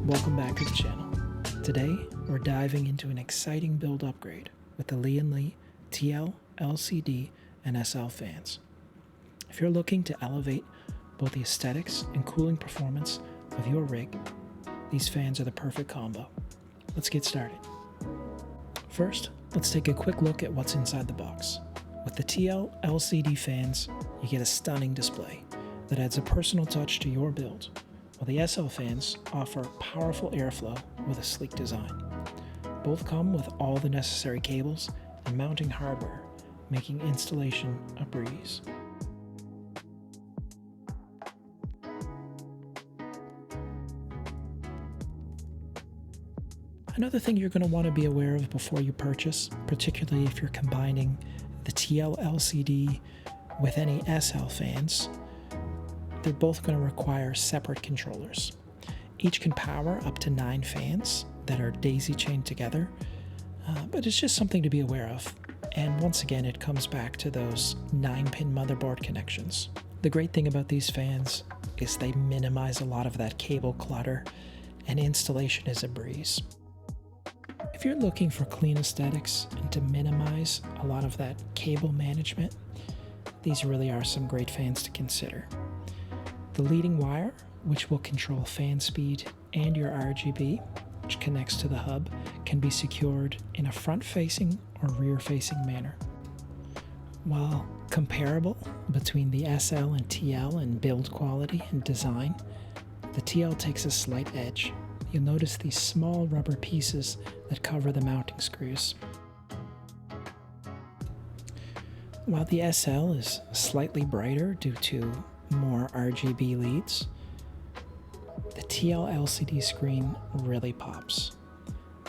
Welcome back to the channel. Today, we're diving into an exciting build upgrade with the Lian Li TL, LCD, and SL fans. If you're looking to elevate both the aesthetics and cooling performance of your rig, these fans are the perfect combo. Let's get started. First, let's take a quick look at what's inside the box. With the TL LCD fans, you get a stunning display that adds a personal touch to your build, while the SL fans offer powerful airflow with a sleek design. Both come with all the necessary cables and mounting hardware, making installation a breeze. Another thing you're going to want to be aware of before you purchase, particularly if you're combining the TL LCD with any SL fans, they're both going to require separate controllers. Each can power up to 9 fans that are daisy chained together, but it's just something to be aware of. And once again, it comes back to those 9-pin motherboard connections. The great thing about these fans is they minimize a lot of that cable clutter, and installation is a breeze. If you're looking for clean aesthetics and to minimize a lot of that cable management, these really are some great fans to consider. The leading wire, which will control fan speed and your RGB, which connects to the hub, can be secured in a front-facing or rear-facing manner. While comparable between the SL and TL in build quality and design, the TL takes a slight edge. You'll notice these small rubber pieces that cover the mounting screws. While the SL is slightly brighter due to more RGB leads, the TL LCD screen really pops.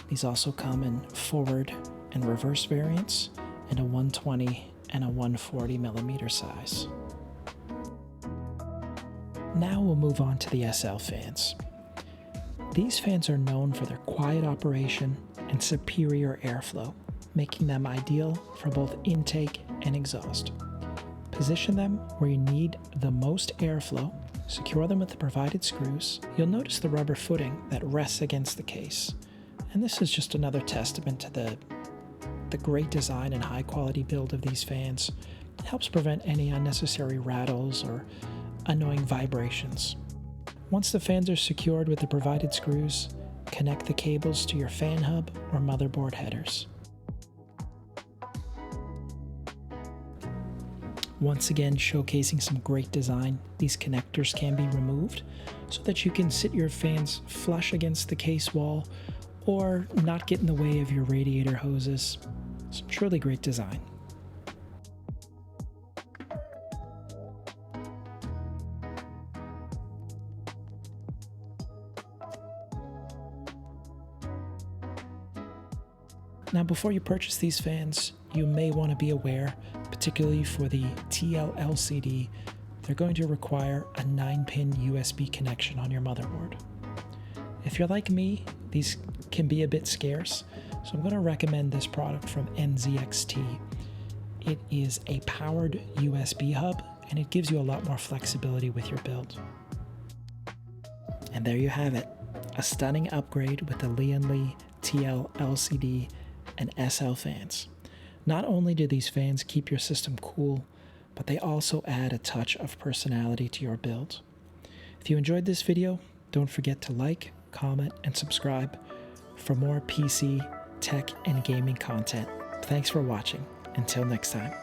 These also come in forward and reverse variants and a 120 and a 140 millimeter size. Now we'll move on to the SL fans. These fans are known for their quiet operation and superior airflow, making them ideal for both intake and exhaust. Position them where you need the most airflow, secure them with the provided screws. You'll notice the rubber footing that rests against the case. And this is just another testament to the great design and high quality build of these fans. It helps prevent any unnecessary rattles or annoying vibrations. Once the fans are secured with the provided screws, connect the cables to your fan hub or motherboard headers. Once again, showcasing some great design, these connectors can be removed so that you can sit your fans flush against the case wall or not get in the way of your radiator hoses. Some truly great design. Now, before you purchase these fans, you may want to be aware, particularly for the TL LCD, they're going to require a 9-pin USB connection on your motherboard. If you're like me, these can be a bit scarce, so I'm going to recommend this product from NZXT. It is a powered USB hub, and it gives you a lot more flexibility with your build. And there you have it, a stunning upgrade with the Lian Li TL LCD and SL fans. Not only do these fans keep your system cool, but they also add a touch of personality to your build. If you enjoyed this video, don't forget to like, comment, and subscribe for more PC, tech, and gaming content. Thanks for watching. Until next time.